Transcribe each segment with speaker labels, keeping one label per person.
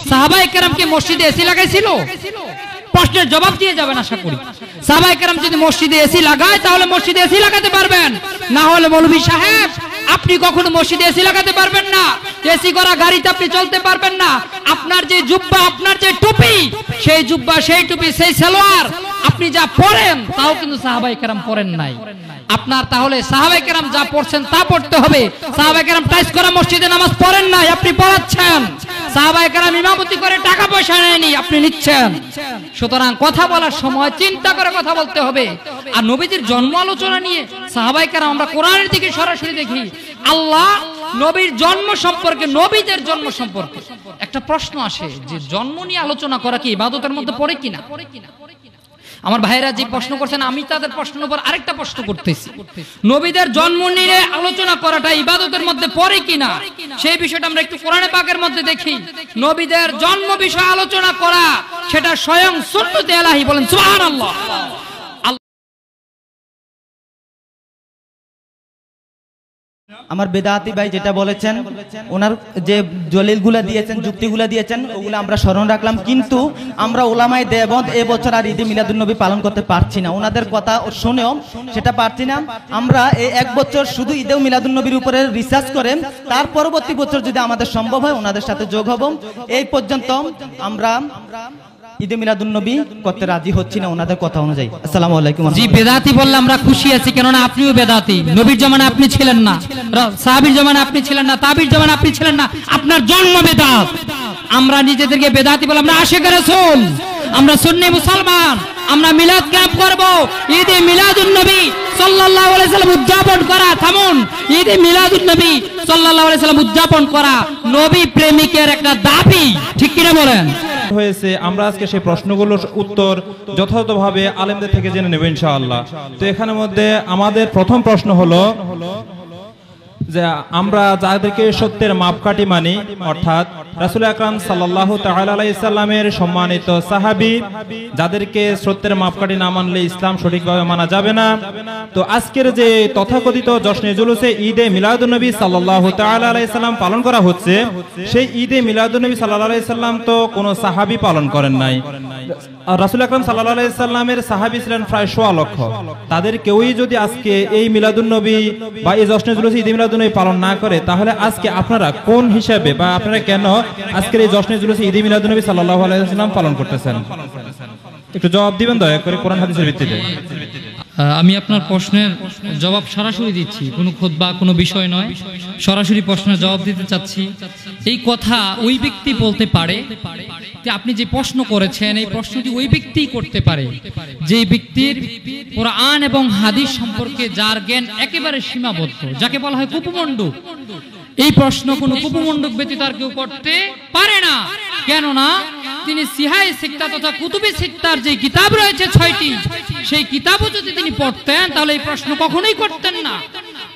Speaker 1: সাহাবায়ে কেরাম কি মসজিদে এসি লাগাইছিল? প্রশ্নের জবাব দিয়ে যাবেন আশা করি। সাহাবায়ে কেরাম যদি মসজিদে এসি লাগায় তাহলে মসজিদে এসি লাগাতে পারবেন, না হলে মৌলভী সাহেব আপনি কখনো মসজিদে এসি লাগাতে পারবেন না, এসি করা গাড়িতে আপনি চলতে পারবেন না। আপনার যে জুব্বা, আপনার যে টুপি, সেই জুব্বা, সেই টুপি, সেই সালোয়ার আপনি যা পরেন তাও কিন্তু সাহাবায়ে কেরাম পরেন নাই। আপনার তাহলে সাহাবায়ে কেরাম যা পড়ছেন তা পড়তে হবে। সাহাবায়ে কেরাম টাইস করা মসজিদে নামাজ পড়েন নাই, আপনি পড়াচ্ছেন। সাহাবায়ে কেরাম ইমামতি করে টাকা পয়সা নেয়নি, আপনি নিচ্ছেন। সুতরাং কথা বলার সময় চিন্তা করে কথা বলতে হবে। আর নবীজির জন্ম আলোচনা নিয়ে সাহাবায়ে কেরাম, আমরা কোরআনের দিকে সরাসরি দেখি আল্লাহ নবীর জন্ম সম্পর্কে, নবীদের জন্ম সম্পর্কে একটা প্রশ্ন আসে যে জন্ম নিয়ে আলোচনা করা কি ইবাদতের মধ্যে পড়ে কিনা? আমার ভাইরা যে প্রশ্ন করছেন, আমি তাদের প্রশ্নের উপর আরেকটা প্রশ্ন করতেছি, নবীদের জন্ম নিয়ে আলোচনা করাটা ইবাদতের মধ্যে পড়ে কিনা সেই বিষয়টা আমরা একটু কোরআনে পাকের মধ্যে দেখি। নবীদের জন্ম বিষয়ে আলোচনা করা সেটা স্বয়ং সুন্নতে ইলাহি, বলেন সুবহানাল্লাহ।
Speaker 2: আমার বেদাতি ভাই যেটা বলেছেন, ওনার যে দলিলগুলো দিয়েছেন, যুক্তিগুলো দিয়েছেন, ওগুলো আমরা স্মরণ রাখলাম। কিন্তু আমরা ওলামায়ে দেওবন্দ এবছর আর ঈদে মিলাদুন্নবী পালন করতে পারছি না, ওনাদের কথা শুনেও সেটা পারছি না। আমরা এই এক বছর শুধু ঈদে মিলাদুন্নবীর উপরে রিসার্চ করে তার পরবর্তী বছর যদি আমাদের সম্ভব হয় ওনাদের সাথে যোগ হব। এই পর্যন্ত আমরা ঈদে মিলাদুন্নবী করতে রাজি হচ্ছি না ওনাদের কথা অনুযায়ী। আসসালামু আলাইকুম।
Speaker 1: জি, বেদাতি বললে আমরা খুশি আছি, কেননা আপনিও বেদাতি। নবীর জামানায় আপনি ছিলেন না, সাহাবীর জামানায় আপনি ছিলেন না, তাবির জামানায় আপনি ছিলেন না, আপনার জন্ম বেদাত। আমরা নিজেদেরকে বেদাতি বলে, আমরা আশিক রাসূল, আমরা সুন্নি মুসলমান, আমরা মিলাদ ক্যাম্প করব। ঈদে মিলাদুন্নবী সাল্লাল্লাহু আলাইহি সাল্লাম উদযাপন করা, থামুন, ঈদে মিলাদুন্নবী সাল্লাল্লাহু আলাইহি সাল্লাম উদযাপন করা নবী প্রেমিকের একটা দাবি, ঠিক কি না বলেন?
Speaker 3: হয়েছে আমরা আজকে সেই প্রশ্নগুলোর উত্তর যথাযথভাবে আলেমদের থেকে জেনে নেব ইনশাআল্লাহ। তো এখানের মধ্যে আমাদের প্রথম প্রশ্ন হলো যে আমরা যাদেরকে সত্যের মাপকাঠি মানি, অর্থাৎ রাসূল আকরাম সাল্লাল্লাহু তাআলা আলাইহি সাল্লামের সম্মানিত সাহাবী, যাদেরকে সত্যের মাপকাঠি না মানলে ইসলাম সঠিকভাবে মানা যাবে না। তো আজকের যে তথাকথিত জশ্নে জুলুসে ঈদে মিলাদুন্নবী সাল্লাল্লাহু তাআলা আলাইহি সাল্লাম পালন করা হচ্ছে, সেই ঈদে মিলাদুন্নবী সাল্লাল্লাহু আলাইহি সাল্লাম তো কোনো সাহাবী পালন করেন নাই। রাসূল আকরাম সাল্লাল্লাহু আলাইহি সাল্লামের সাহাবী ছিলেন প্রায় 1.25 লক্ষ। তাদের কেউই যদি আজকে এই মিলাদুন্নবী বা এই জশ্নে জুলুসে ঈদে মিলাদুন্নবী পালন না করে, তাহলে আজকে আপনারা কোন হিসাবে বা আপনারা কেন আজকের এই জশ্নে জুলুসে ঈদে মিলাদুন্নবী সাল্লাল্লাহু আলাইহি ওয়াসাল্লাম পালন করতেছেন? একটু জবাব দিবেন দয়া করে কোরআন হাদিসের ভিত্তিতে।
Speaker 1: আমি আপনার প্রশ্নের জবাব সরাসরি দিচ্ছি, কোনো খুতবা কোনো বিষয় নয়, সরাসরি প্রশ্নের জবাব দিতে চাচ্ছি। এই কথা ওই ব্যক্তি বলতে পারে যে আপনি যে প্রশ্ন করেছেন এই প্রশ্নটি ওই ব্যক্তিই করতে পারে যে ব্যক্তির কোরআন এবং হাদিস সম্পর্কে যার জ্ঞান একেবারে সীমাবদ্ধ, যাকে বলা হয় কুপমণ্ডুক। এই প্রশ্ন কোনো কুপমণ্ডুক ব্যতীত আর কেউ করতে পারে না, কেননা তিনি সিহায়ে সিত্তা তথা কুতুবে সিত্তার যে কিতাব রয়েছে 6টি, সেই কিতাবও যদি তিনি পড়তেন তাহলে এই প্রশ্ন কখনোই করতেন না।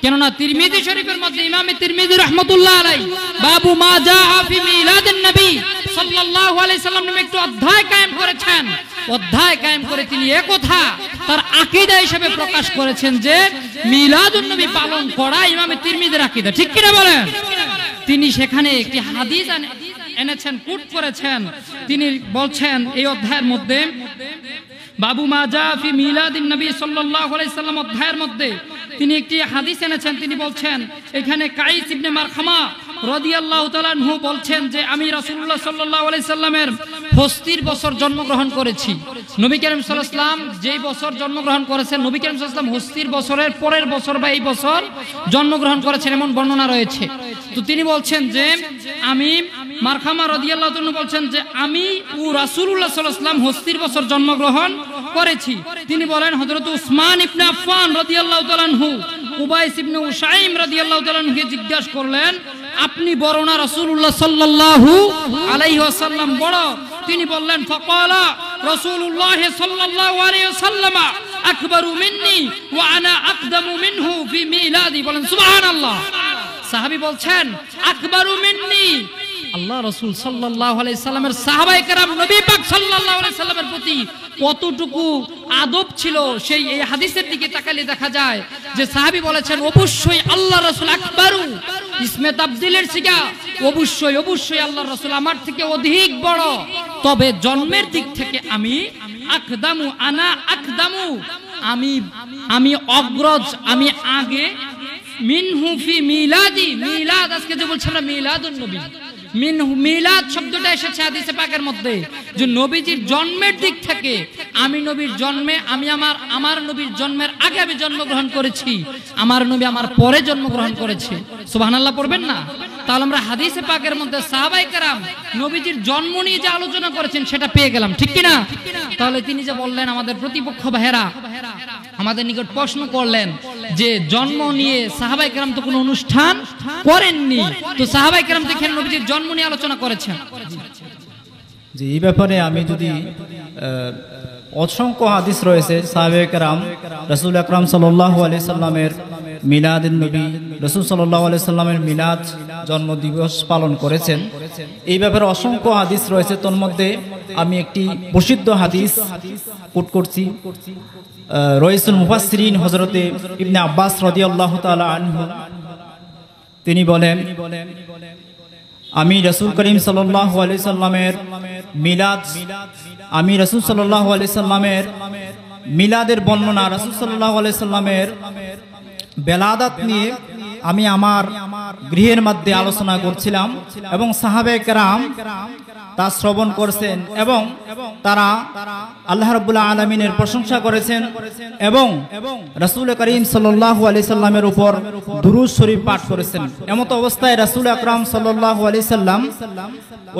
Speaker 1: কেননা তিরমিজি শরীফের মধ্যে ইমামে তিরমিজি রাহমাতুল্লাহ আলাইহি বাবু মা জাআ ফি মিলাদিন নবী সাল্লাল্লাহু আলাইহি সাল্লাম নামে একটু অধ্যায় কায়েম করেছেন। অধ্যায় কায়েম করে তিনি একথা তার আকীদা হিসেবে প্রকাশ করেছেন যে মিলাদুন নবী পালন করা ইমামে তিরমিজির আকীদা, ঠিক কি না বলেন? তিনি সেখানে একটি হাদিস এনেছেন, কোট করেছেন। তিনি বলছেন এই অধ্যায়ের মধ্যে বাবু মা জা ফি মিলাদিন নবী সাল্লাল্লাহু আলাইহি সাল্লাম অধ্যায়ের মধ্যে তিনি একটি হাদিস এনেছেন। তিনি বলছেন এখানে কাইস ইবনে মারখামা রাদিয়াল্লাহু তাআলা আনহু বলছেন যে আমি রাসূলুল্লাহ সাল্লাল্লাহু আলাইহি সাল্লামের হস্তির বছর জন্মগ্রহণ করেছি। নবী করিম সাল্লাল্লাহু আলাইহি সাল্লাম যেই বছর জন্মগ্রহণ করেছেন, নবী করিম সাল্লাল্লাহু আলাইহি সাল্লাম হস্তির বছরের পরের বছর বা এই বছর জন্মগ্রহণ করেছেন, এমন বর্ণনা রয়েছে। তো তিনি বলছেন যে আমি মারখামা রাদিয়াল্লাহু তাআলা বলছেন যে আমি ও রাসূলুল্লাহ সাল্লাল্লাহু আলাইহি সাল্লাম হস্তির বছর জন্মগ্রহণ করেছি। তিনি বলেন হযরত উসমান ইবনে আফফান রাদিয়াল্লাহু তাআলা আনহু উবাইস ইবনে উসাইম রাদিয়াল্লাহু তাআলা আনহুকে জিজ্ঞাসা করলেন আপনি বড় না রাসূলুল্লাহ সাল্লাল্লাহু আলাইহি ওয়াসাল্লাম বড়? তিনি বললেন ফাকালা রাসূলুল্লাহ সাল্লাল্লাহু আলাইহি ওয়াসাল্লাম আকবারু মিন্নি ওয়া আনা আকদামু মিনহু ফি মিলাদি। বলেন সুবহানাল্লাহ। সাহাবী বলছেন আকবারু মিন্নি, আল্লাহ রাসূল সাল্লাল্লাহু আলাইহি সাল্লামের সাহাবায়ে কেরাম নবী পাক সাল্লাল্লাহু আলাইহি সাল্লামের প্রতি কতটুকু আদব ছিল সেই এই হাদিসের দিকে তাকালে দেখা যায় যে সাহাবী বলেছেন অবশ্যই আল্লাহ রাসূল আকবারু ইসমে তাবদিলের সিগা, অবশ্যই অবশ্যই আল্লাহর রাসূল আমার থেকে অধিক বড়, তবে জন্মের দিক থেকে আমি আকদামু, আনা আকদামু, আমি অগ্রজ, আমি আগে। মিনহু ফি মিলাদি, মিলাদ আজকে যে বলছি আমরা মিলাদুন নবী, মিনহু মিলাদ শব্দটা এসেছে হাদিসে পাকের মধ্যে, যে নবীজির জন্মের দিক থেকে আমি নবীর জন্মে, আমি আমার নবীর জন্মের আগে আমি জন্মগ্রহণ করেছি, আমার নবী আমার পরে জন্মগ্রহণ করেছে। সুবহানাল্লাহ পড়বেন না? তাহলে আমরা হাদিসে পাকের মধ্যে সাহাবায়ে কেরাম নবীজির জন্ম নিয়ে যে আলোচনা করেছেন সেটা পেয়ে গেলাম, ঠিক কি না? তাহলে তিনি যে বললেন, আমাদের প্রতিপক্ষ ভাইয়েরা আমাদের নিকট প্রশ্ন করলেন যে জন্ম নিয়ে সাহাবায়ে কেরাম তো কোনো অনুষ্ঠান করেননি, তো সাহাবায়ে কেরাম তো এখানে নবীজির জন্ম নিয়ে আলোচনা করেছেন।
Speaker 4: যে এই ব্যাপারে আমি যদি অসংখ্য হাদিস রয়েছে, সাহাবায়ে কেরাম রাসূল আকরাম সাল্লাল্লাহু আলাইহি সাল্লামের মিলাদুন নবী, রাসূল সাল্লাল্লাহু আলাইহি সাল্লামের মিলাদ জন্মদিবস পালন করেছেন। এই ব্যাপারে অসংখ্য হাদিস রয়েছে, তোর মধ্যে আমি একটি প্রসিদ্ধ হাদিস কোট করছি। রইসুল মুফাসসিরিন হযরতে ইবনে আব্বাস রাদিয়াল্লাহু তাআলা আনহু তিনি বলেন, আমি রাসূল করিম সাল্লাল্লাহু আলাইহি সাল্লামের মিলাদ, আমি রাসূল সাল্লাল্লাহু আলাইহি সাল্লামের মিলাদের বর্ণনা, রাসূল সাল্লাল্লাহু আলাইহি সাল্লামের বেলাদাত নিয়ে আমি আমার গৃহের মধ্যে আলোচনা করছিলাম এবং সাহাবায়ে কেরাম তা শ্রবণ করছেন এবং তারা আল্লাহ রাব্বুল আলামিনের প্রশংসা করেছেন এবং রাসূল করিম সাল্লাল্লাহু আলাইহি সাল্লামের উপর দুরূদ শরীফ পাঠ করেছেন। এমত অবস্থায় রাসূল আকরাম সাল্লাল্লাহু আলাইহি সাল্লাম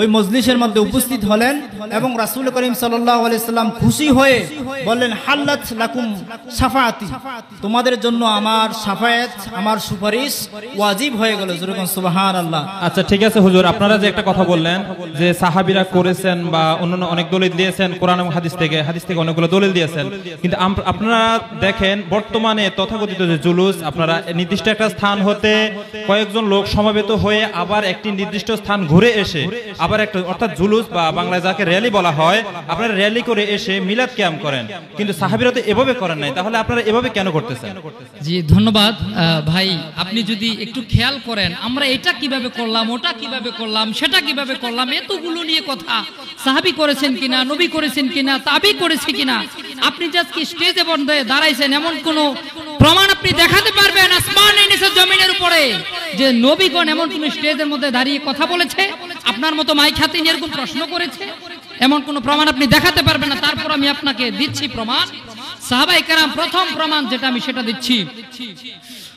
Speaker 4: ওই মজলিসের মধ্যে উপস্থিত হলেন এবং রাসূল করিম সাল্লাল্লাহু আলাইহি সাল্লাম খুশি হয়ে বললেন, হাল্লাত লাকুম শাফাআতি, তোমাদের জন্য আমার শাফায়াত, আমার সুপারিশ ওয়াজিব হয়ে গেল। যেরকম সুবহানাল্লাহ।
Speaker 3: আচ্ছা ঠিক আছে হুজুর, আপনারা যে একটা কথা বললেন যে সাহাবীরা করেছেন বা অন্যান্য অনেক দলিল দিয়েছেন কোরআন এবং হাদিস থেকে অনেকগুলো দলিল দিয়েছেন, কিন্তু আপনারা দেখেন বর্তমানে তথাকথিত যে জুলুস, আপনারা নির্দিষ্ট একটা স্থান হতে কয়েকজন লোক সমবেত হয়ে আবার একটি নির্দিষ্ট স্থান ঘুরে এসে আবার একটা, অর্থাৎ জুলুস বা বাংলায় যাকে র্যালি বলা হয়, আপনারা র্যালি করে এসে মিলাদ কিয়াম করেন, কিন্তু সাহাবীরা তো এভাবে করেন নাই, তাহলে আপনারা এভাবে কেন করতেছেন?
Speaker 1: জি ধন্যবাদ ভাই, আপনি যদি একটু খেয়াল করেন আমরা এটা কিভাবে করলাম, ওটা কিভাবে করলাম, সেটা কিভাবে করলাম, এতগুলো নিয়ে কথা, সাহাবী করেছেন কিনা, নবী করেছেন কিনা, তাবী করেছে কিনা, আপনি জাস্ট কি স্টেজে বন্ধে দাঁড়াইছেন এমন কোন প্রমাণ আপনি দেখাতে পারবেন আসমানের নিচে জমিনের উপরে যে নবীগণ এমন কোন স্টেজের মধ্যে দাঁড়িয়ে কথা বলেছে, আপনার মতো মাইক হাতে নিয়ে এরকম প্রশ্ন করেছে, এমন কোন প্রমাণ আপনি দেখাতে পারবেন না? তারপর আমি আপনাকে দিচ্ছি প্রমাণ। সাহাবায়ে কেরাম প্রথম প্রমাণ যেটা আমি সেটা দিচ্ছি,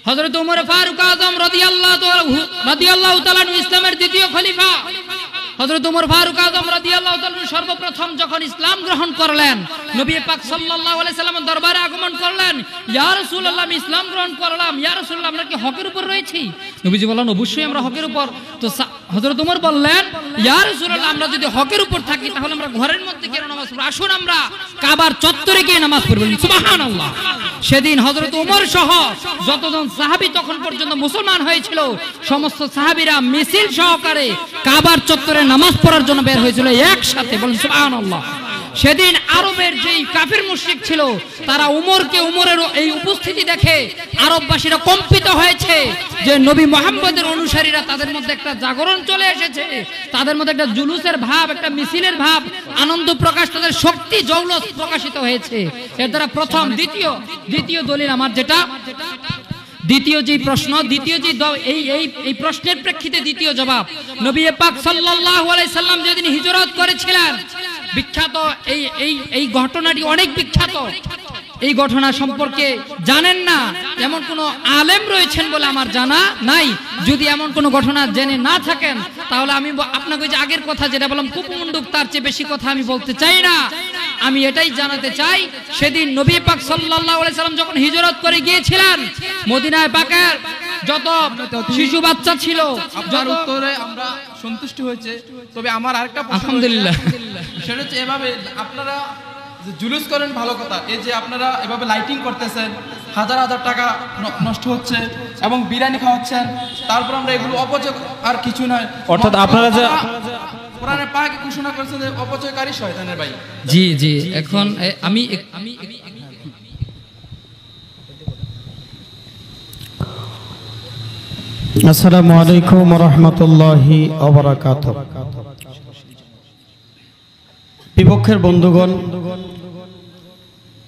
Speaker 1: হযরত ওমর ফারুক আযম রাদিয়াল্লাহু তাআলা ইসলামের দ্বিতীয় খলিফা, হযরত ওমর ফারুক আযম রাদিয়াল্লাহু তাআলা সর্বপ্রথম যখন ইসলাম গ্রহণ করলেন, নবী পাক সাল্লাল্লাহু আলাইহি সাল্লামের দরবারে আগমন করলেন, ইয়া রাসূলুল্লাহ আমি ইসলাম গ্রহণ করলাম, ইয়া রাসূলুল্লাহ আমরা কি হকের উপর রয়েছি? নবীজি বললেন অবশ্যই আমরা হকের উপর। তো হযরত ওমর বললেন, ইয়া রাসূলুল্লাহ আমরা যদি হকের উপর থাকি তাহলে আমরা ঘরের মধ্যে কেন নামাজ পড়ব, আসুন আমরা কাবার চত্বরে গিয়ে নামাজ পড়ব। সুবহানাল্লাহ। সেদিন হযরত ওমর সহ যতজন সাহাবী তখন পর্যন্ত মুসলমান হয়েছিল সমস্ত সাহাবীরা মিছিল সহকারে কাবার চত্বরে নামাজ পড়ার জন্য বের হয়েছিল একসাথে, বলেন সুবহানাল্লাহ। সেদিন আরবের যেই কাফির মুশরিক ছিল তারা উমরের এই উপস্থিতি দেখে আরববাসীরা কম্পিত হয়েছে যে নবী মুহাম্মদের অনুসারীরা, তাদের মধ্যে একটা জাগরণ চলে এসেছে, তাদের মধ্যে একটা জুলুসের ভাব, একটা মিছিলের ভাব, আনন্দ প্রকাশ, তাদের শক্তি জৌলত প্রকাশিত হয়েছে। এর দ্বারা প্রথম। দ্বিতীয় দলিল আমার যেটা, দ্বিতীয় যে প্রশ্ন, দ্বিতীয় যে এই প্রশ্নের প্রেক্ষিতে দ্বিতীয় জবাব, নবী পাক সাল্লাল্লাহু আলাইহি সাল্লাম যেদিন হিজরত করেছিলেন, বিখ্যাত এই ঘটনাটি অনেক বিখ্যাত, এই ঘটনা সম্পর্কে জানেন না এমন কোন আলেম রয়েছেন বলে আমার জানা নাই। যদি এমন কোন ঘটনা জেনে না থাকেন তাহলে আমি আপনাকে যে আগের কথা যেটা বললাম কুপমুন্ডুক, তার চেয়ে বেশি কথা আমি বলতে চাই না। আমি এটাই জানাতে চাই, সেদিন নবী পাক সাল্লাল্লাহু আলাইহি সাল্লাম যখন হিজরত করে গিয়েছিলেন মদিনায় পাকের যত শিশু বাচ্চা ছিল,
Speaker 5: যার উত্তরে আমরা সন্তুষ্ট হয়েছে। তবে আমার আরেকটা প্রশ্ন,
Speaker 1: আলহামদুলিল্লাহ,
Speaker 5: সেটা হচ্ছে এভাবে আপনারা যে জুলুস করেন ভালো কথা, এই যে আপনারা এভাবে লাইটিং করতেছেন, হাজার হাজার টাকা নষ্ট হচ্ছে এবং বিরিয়ানি খাওয়াচ্ছেন, তারপর আমরা এগুলো অপচয় আর কিছু নয়,
Speaker 3: অর্থাৎ আপনারা যে
Speaker 5: কোরআনে পাক ঘোষণা করেছেন যে অপচয়কারী শয়তানের ভাই।
Speaker 1: জি জি, এখন আমি
Speaker 6: আসসালামু আলাইকুম ওয়া রাহমাতুল্লাহি ওয়া বারাকাতুহু। বিপক্ষের বন্ধুগণ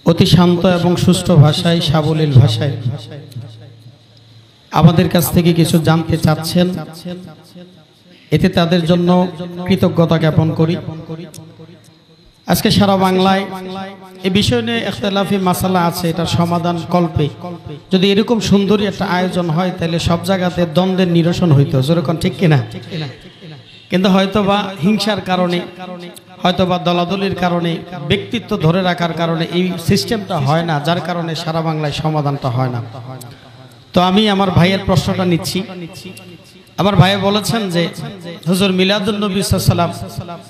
Speaker 6: অতি শান্ত এবং সুষ্ঠু ভাষায়, সাবলীল ভাষায় আমাদের কাছ থেকে কিছু জানতে চাচ্ছেন, এতে তাদের জন্য কৃতজ্ঞতা জ্ঞাপন করি। আজকে সারা বাংলায় এই বিষয় নিয়ে ইখতিলাফি মাসালা আছে, এটার সমাধান কল্পে যদি এরকম সুন্দরী একটা আয়োজন হয় তাহলে সব জায়গাতে দ্বন্দ্বের নিরসন হইতো, যেরকম ঠিক কিনা? কিন্তু হয়তোবা হিংসার কারণে, হয়তোবা দলাদলির কারণে, ব্যক্তিত্ব ধরে রাখার কারণে এই সিস্টেমটা হয় না, যার কারণে সারা বাংলায় সমাধানটা হয় না। তো আমি আমার ভাইয়ের প্রশ্নটা নিচ্ছি। আমার ভাই বলেছেন যে হুজুর মিলাদুন নবী সাল্লাল্লাহু আলাইহি ওয়াসাল্লাম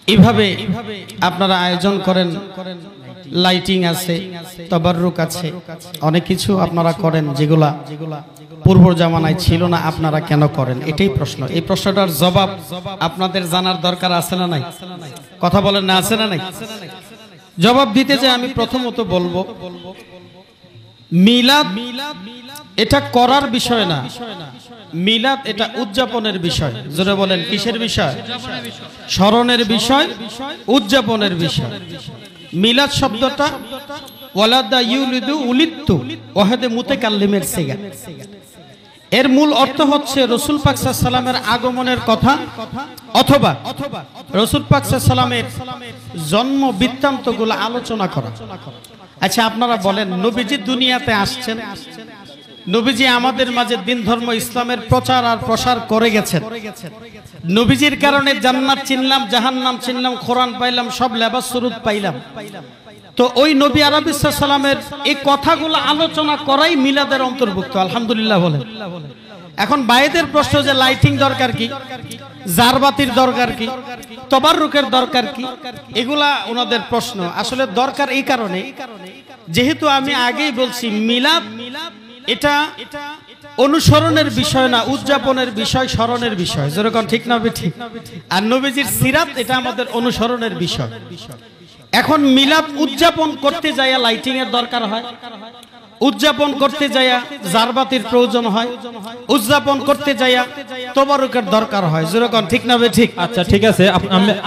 Speaker 6: এইভাবে আপনারা আয়োজন করেন, লাইটিং আছে, তাবাররুক আছে, অনেক কিছু আপনারা করেন যেগুলা পূর্ব জামানায় ছিল না, আপনারা কেন করেন? এটাই প্রশ্ন। এই প্রশ্নটার জবাব আপনাদের জানার দরকার আছে না নাই? কথা বলেন না, আছে না নাই? জবাব দিতে যে আমি প্রথমত বলবো, মিলাদ এটা করার বিষয় না, মিলাদ এটা উদযাপনের বিষয়। জোরে বলেন, কিসের বিষয়? স্মরণের বিষয়, উদযাপনের বিষয়। মিলাদ শব্দটা ওয়ালাদা ইউলিদু উলিদতু ওয়াহিদে মুতাকাল্লিমের সিগা। এর মূল অর্থ হচ্ছে রাসূল পাক সাল্লাল্লাহু আলাইহি সাল্লামের আগমনের কথা অথবা রাসূল পাক সাল্লাল্লাহু আলাইহি সাল্লামের জন্ম বৃত্তান্তগুলো আলোচনা করা। আচ্ছা আপনারা বলেন, নবীজি দুনিয়াতে আসছেন, নবীজি আমাদের মাঝে দিন ধর্ম ইসলামের প্রচার আর প্রসার করে গেছেন। নবীজির কারণে জান্নাত চিনলাম, জাহান্নাম চিনলাম, কোরআন পাইলাম, সব লেবাস সুরুত পাইলাম। তো ওই নবী আরবি সাল্লামের এই কথাগুলো আলোচনা করাই মিলাদের অন্তর্ভুক্ত। আলহামদুলিল্লাহ বলেন। এখন বাইদের প্রশ্ন যে লাইটিং দরকার কি, জারবাতির দরকার কি, তবাররুকের দরকার কি, এগুলা ওনাদের প্রশ্ন। আসলে দরকার এই কারণে, যেহেতু আমি আগেই বলছি মিলাদ এটা অনুসরণের বিষয় না, উদযাপনের বিষয়, স্মরণের বিষয়। যেরকম ঠিক না ঠিক? আর নবীজির সিরাত এটা আমাদের অনুসরণের বিষয়। এখন মিলাদ উদযাপন করতে যাইয়া লাইটিং এর দরকার হয়, উদযাপন করতে যাইয়া জারবাতির প্রয়োজন হয়, উদযাপন করতে যাইয়া তবারুকের দরকার হয়। যেরকম ঠিক না ঠিক?
Speaker 3: আচ্ছা ঠিক আছে,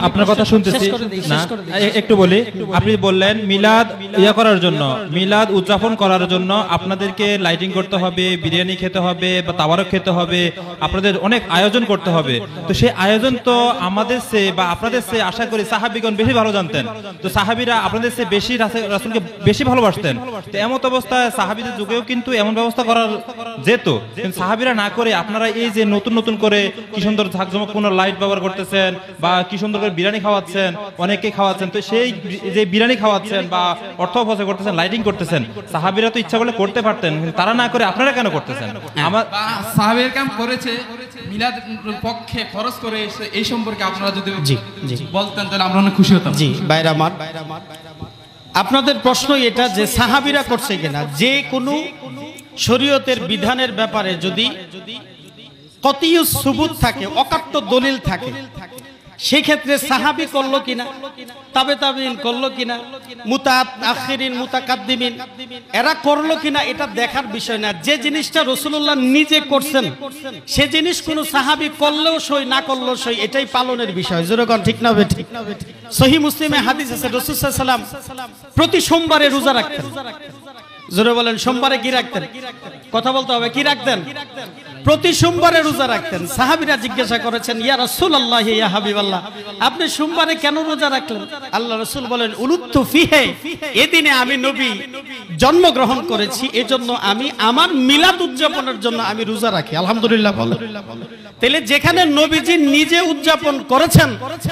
Speaker 3: আপনার কথা শুনতেছি না, একটু বলি। আপনি বললেন মিলাদ করার জন্য, মিলাদ উদযাপন করার জন্য আপনাদেরকে লাইটিং করতে হবে, বিরিয়ানি খেতে হবে বা তাবারক খেতে হবে, আপনাদের অনেক আয়োজন করতে হবে। তো সেই আয়োজন তো আমাদের চেয়ে বা আপনাদের চেয়ে আশা করি সাহাবীগণ বেশি ভালো জানতেন। তো সাহাবীরা আপনাদের চেয়ে বেশি রাসূলকে বেশি ভালোবাসতেন। তো এমন অবস্থায় সাহাবীদের যুগেও কিন্তু এমন ব্যবস্থা করা যেত, কিন্তু সাহাবীরা না করে আপনারা এই যে নতুন নতুন করে কি সুন্দর ঝাঁকজমকপূর্ণ লাইট ব্যবহার করতেছেন বা কি সুন্দর করে বিরিয়ানি খাওয়াচ্ছেন, অনেকে খাওয়াচ্ছেন। তো সেই যে বিরিয়ানি খাওয়াচ্ছেন বা অর্থ অপচয় করতেছেন, লাইটিং করতেছেন, সাহাবীরা তো ইচ্ছা করলে করতে পারতেন, কিন্তু তারা না করে আপনারা কেন করতেছেন?
Speaker 5: আমার সাহাবীর কাম করেছে, মিলাদ পক্ষে খরচ করে এই সম্পর্কে আপনারা যদি বলতেন তাহলে আমরা অনেক খুশি হতাম।
Speaker 6: জি ভাইরা আমার, আপনাদের প্রশ্ন এটা যে সাহাবীরা করছে কিনা। যে কোনো শরীয়তের বিধানের ব্যাপারে যদি কতিয়ু সুবুত থাকে, অকাট্য দলিল থাকে, সেই ক্ষেত্রে সাহাবী করলো কিনা, তাবেঈন করলো কিনা, মুতাআখিরিন মুতাকাদ্দিমিন এরা করলো কিনা, এটা দেখার বিষয় না। যে জিনিসটা রাসূলুল্লাহ নিজে করছেন, সে জিনিস কোনো সাহাবী করলেও সই, না করলেও সই, এটাই পালনের বিষয়। যেরকম ঠিক না ঠিক? সহিহ মুসলিমে হাদিস আছে, রাসূল সাল্লাল্লাহু আলাইহি ওয়াসাল্লাম প্রতি সোমবারে রোজা রাখতেন। জোরে বলেন, সোমবারে কি রাখতেন? কথা বলতে হবে, কি রাখতেন? প্রতি সোমবারে রোজা রাখতেন। সাহাবীরা জিজ্ঞাসা করেছেন, ইয়া রাসূলুল্লাহ, ইয়া হাবিবাল্লাহ, আপনি সোমবারে কেন রোজা রাখলেন? আল্লাহ রাসূল বলেন, উলুতু ফিহে, এদিনে আমি নবী জন্মগ্রহণ করেছি, এজন্য আমি আমার মিলাদ উদযাপনের জন্য আমি রোজা রাখি। আলহামদুলিল্লাহ বলেন। তাহলে যেখানে নবীজি নিজে উদযাপন করেছেন,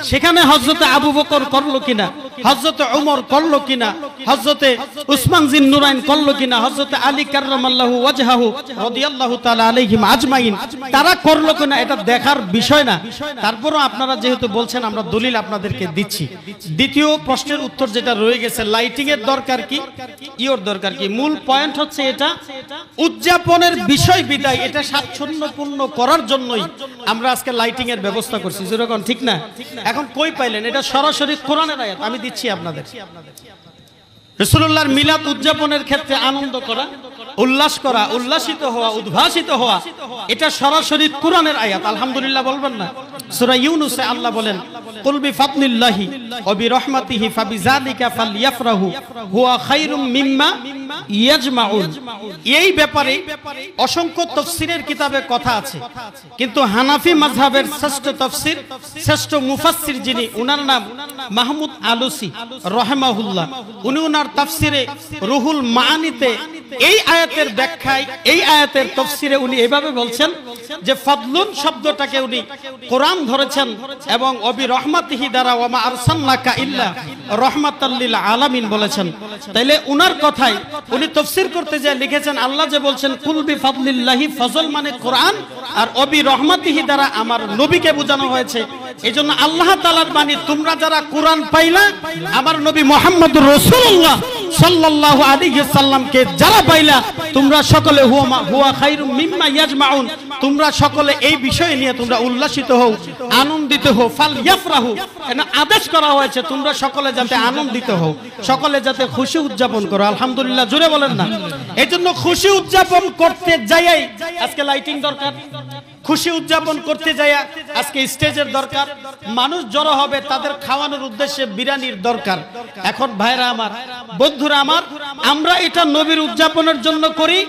Speaker 6: সেখানে হযরতে আবু বকর করলো কিনা, হযরতে ওমর করলো কিনা, হযরতে উসমান জিন নুরাইন করলো কিনা, হযরতে আলী কাররামাল্লাহু ওয়াজহাহু রাদিয়াল্লাহু তাআলা আলাইহিম আজমাইন তারা করলো কিনা, এটা দেখার বিষয় না। তারপরও আপনারা যেহেতু বলছেন, আমরা দলিল আপনাদেরকে দিচ্ছি। দ্বিতীয় প্রশ্নের উত্তর যেটা রয়ে গেছে, লাইটিং এর দরকার কি, ইওর দরকার কি, মূল পয়েন্ট হচ্ছে এটা উদযাপনের বিষয় বিদায় এটা স্বাচ্ছন্দ্যপূর্ণ করার জন্যই আমরা আজকে লাইটিং এর ব্যবস্থা করছি। যেরকম ঠিক না? এখন কই পাইলেন? এটা সরাসরি কোরআনের আয়াত আমি দিচ্ছি আপনাদের। রাসূলুল্লাহর মিলাদ উদযাপনের ক্ষেত্রে আনন্দ করা উল্লাস করা, উল্লাসিত হওয়া, উদ্ভাসিত হওয়া, এটা সরাসরি কোরআনের আয়াত। আলহামদুলিল্লাহ বলবেন না? সূরা ইউনূসে আল্লাহ বলেন, কুল বিফাদলিল্লাহি ওয়া বিরহমাতিহি ফাবিযালিকা ফালইফরাহু হুয়া খায়রুম মিম্মা ইয়াজমাউন। এই ব্যাপারে অসংখ্য তাফসীরের কিতাবে কথা আছে, কিন্তু হানাফি মাযহাবের শ্রেষ্ঠ তাফসীর, শ্রেষ্ঠ মুফাসসির যিনি, ওনার নাম মাহমুদ আলুসি রাহিমাহুল্লাহ, উনি ওনার তাফসীরে রুহুল মাআনিতে এই আয়াতের ব্যাখ্যায়, এই আয়াতের তাফসীরে উনি এভাবে বলছেন যে ফাদলুন শব্দটাকে উনি কোরআন ধরেছেন এবং অবি রহমাতিহি দ্বারা ওয়া মা আরসালনাকা ইল্লা রাহমাতাল লিল আলামিন বলেছেন। তাইলে উনার কথাই উনি তাফসীর করতে যায় লিখেছেন, আল্লাহ যে বলছেন কুল বিফাদলিল্লাহি, ফজল মানে কোরআন, আর অবি রহমাতিহি দ্বারা আমার নবীকে বোঝানো হয়েছে। এইজন্য আল্লাহ তাআলার বাণী, তোমরা যারা কোরআন পাইলা, আমার নবী মুহাম্মদুর রাসূলুল্লাহ সাল্লাল্লাহু আলাইহি সাল্লামকে যারা পাইলা, তোমরা সকলে হুয়া খায়রুম মিম্মা ইয়াজমাউন, তোমরা সকলে এই বিষয় নিয়ে তোমরা উল্লাসিত হও, আনন্দিত হও। ফাল ইয়াফরাহু, এনা আদেশ করা হয়েছে তোমরা সকলে যাতে আনন্দিত হও, সকলে যাতে খুশি উদযাপন করো। আলহামদুলিল্লাহ জোরে বলেন না? এইজন্য খুশি উদযাপন করতে যাই আজকে লাইটিং দরকার, খুশি উদযাপন করতে যাই আজকে স্টেজের দরকার, মানুষ জড়ো হবে, তাদের খাওয়ানোর উদ্দেশ্যে বিরিয়ানির দরকার। এখন ভাইরা আমার, বন্ধুরা আমার, আমরা এটা নবীর উদযাপনের জন্য করি,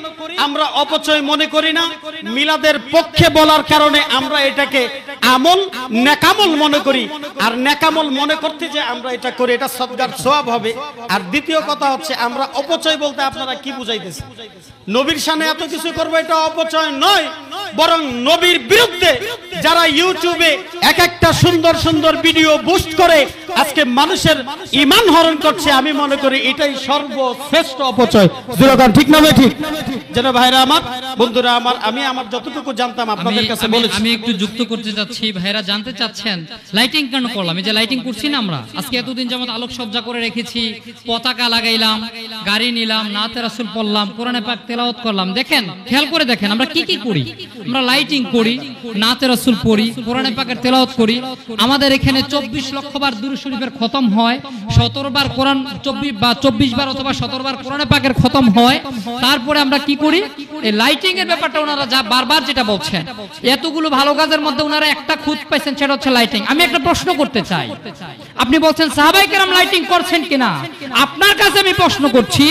Speaker 6: আমরা অপচয় মনে করি না। মিলাদের পক্ষে বলার কারণে আমরা এটাকে আমল, নেকামল মনে করি, আর নেকামল মনে করতে যে আমরা এটা করি, এটা সদকার সওয়াব হবে। আর দ্বিতীয় কথা হচ্ছে, আমরা অপচয় বলতে আপনারা কি বুঝাইতেছেন? নবীর শানে এত কিছু করবো, এটা অপচয় নয়, বরং নবীর বিরুদ্ধে যারা ইউটিউবে এক একটা সুন্দর সুন্দর ভিডিও বুস্ট করে আজকে মানুষের ঈমান হরণ করছে, আমি মনে করি এটাই সর্বশ্রেষ্ঠ অপচয়। ঠিক না ঠিক? যেন ভাইরা আমার, বন্ধুরা আমার, আমি আমার যতটুকু জানতাম আপনাদের কাছে বলেছি।
Speaker 1: আমি একটু যুক্ত করতে যাচ্ছি। ভাইরা জানতে চাচ্ছেন লাইটিং কেন করলাম? এই যে লাইটিং করছি না আমরা, আজকে এতদিন যেমন আলোকসজ্জা করে রেখেছি, পতাকা লাগাইলাম, গাড়ি নিলাম, নাতে রাসূল পড়লাম, কোরআনে পাক তেলাওয়াত করলাম। দেখেন, খেয়াল করে দেখেন আমরা কি কি করি। আমরা লাইটিং করি, নাতে রাসূল পড়ি, কোরআনে পাকের তেলাওয়াত করি। আমাদের এখানে 24 লক্ষ বার দুরূদ শরীফের খতম হয়, 17 বার কোরআন, 24 বার অথবা 17 বার কোরআনে পাকের খতম হয়। তারপরে আমরা কি করি? এই লাইটিং এর ব্যাপারটা ওনারা যা বারবার যেটা বলছেন, এতগুলো ভালো কাজের মধ্যে ওনারা একটা খুঁত পাইছেন, সেটা হচ্ছে লাইটিং। আমি একটা প্রশ্ন করতে চাই। আপনি বলছেন সাহাবায়ে কেরাম লাইটিং করছেন কিনা? আপনার কাছে আমি প্রশ্ন করছি,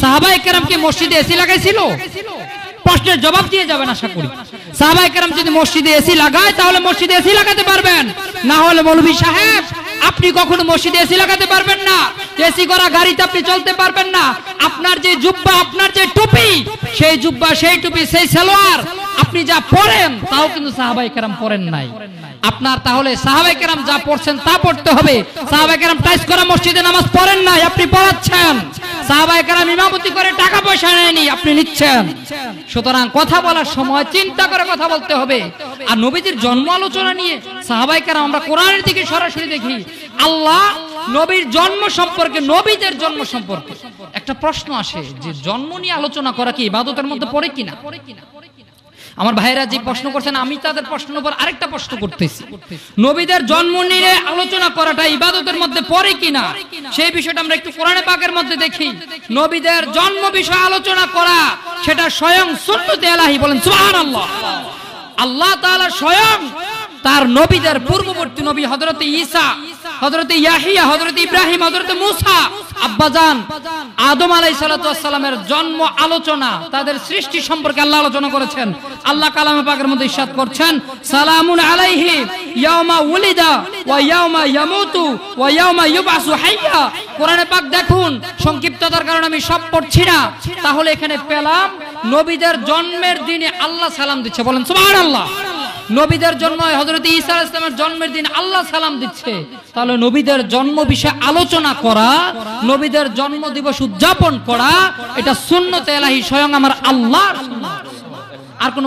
Speaker 1: সাহাবায়ে কেরাম কি মসজিদে এসি লাগাইছিল? প্রশ্নের জবাব দিয়ে যাবেন আশা করি। সাহাবায়ে কেরাম যদি মসজিদে এসি লাগায়, তাহলে মসজিদে এসি লাগাতে পারবেন, না হলে মৌলভী সাহেব আপনি কখনো মসজিদে এসি লাগাতে পারবেন না, এসি করা গাড়িতে আপনি চলতে পারবেন না। আপনার যে জুব্বা, আপনার যে টুপি, সেই জুব্বা, সেই টুপি, সেই সালোয়ার আপনি যা পরেন, তাও কিন্তু সাহাবায়ে কেরাম পরেন নাই। আপনার তাহলে সাহাবায়ে কেরাম যা পড়ছেন তা পড়তে হবে। সাহাবায়ে কেরাম টাইস করা মসজিদে নামাজ পড়েন নাই, আপনি পড়াচ্ছেন। সাহাবায়ে কেরাম ইমামতি করে টাকা পয়সা নেয়নি, আপনি নিচ্ছেন। সুতরাং কথা বলার সময় চিন্তা করে কথা বলতে হবে। আর নবীজির জন্ম আলোচনা নিয়ে সাহাবায়ে কেরাম, আমরা কোরআনের দিকে সরাসরি দেখি, আল্লাহ নবীর জন্ম সম্পর্কে, নবীদের জন্ম সম্পর্কে একটা প্রশ্ন আসে যে জন্ম নিয়ে আলোচনা করা কি ইবাদতের মধ্যে পড়ে কিনা? আমার ভাইরা যে প্রশ্ন করছেন, আমি তাদের প্রশ্নের উপর আরেকটা প্রশ্ন করতেছি, নবীদের জন্ম নিয়ে আলোচনা করাটা ইবাদতের মধ্যে পড়ে কিনা সেই বিষয়টা আমরা একটু কোরআনে পাকের মধ্যে দেখি। নবীদের জন্ম বিষয়ে আলোচনা করা সেটা স্বয়ং সুন্নতে ইলাহি, বলেন সুবহানাল্লাহ। আল্লাহ তাআলা স্বয়ং তার নবীদের পূর্ববর্তী নবী হযরতে ঈসা, হযরতে ইয়াহিয়া, হযরতে ইব্রাহিম, হযরতে মূসা, আব্বাজান আদম আলাইহিস সালাতু ওয়াস সালামের জন্ম আলোচনা, তাদের সৃষ্টি সম্পর্কে আল্লাহ আলোচনা করেছেন। আল্লাহ কালামে পাকের মধ্যে ইরশাদ করছেন, সালামুন আলাইহি ইয়াউমা উলিদা ওয়া ইয়াউমা ইয়ামুতু ওয়া ইয়াউমা ইউবআসু হাইয়া। কোরআনে পাক দেখুন, সংক্ষিপ্ততার কারণে আমি সব পড়ছি না, তাহলে এখানে পেলাম নবীদের জন্মের দিনে আল্লাহ সালাম দিচ্ছে, বলেন সুবহানাল্লাহ। নবীদের জন্ম হযরত ঈসা আলাইহিস সালামের জন্মের দিন আল্লাহ সালাম দিচ্ছে। তাহলে নবীদের জন্ম বিষয়ে আলোচনা করা, নবীদের জন্ম দিবস উদযাপন করা, এটা সুন্নতে ইলাহি, স্বয়ং আমার আল্লাহর সুন্নাত। আর কোন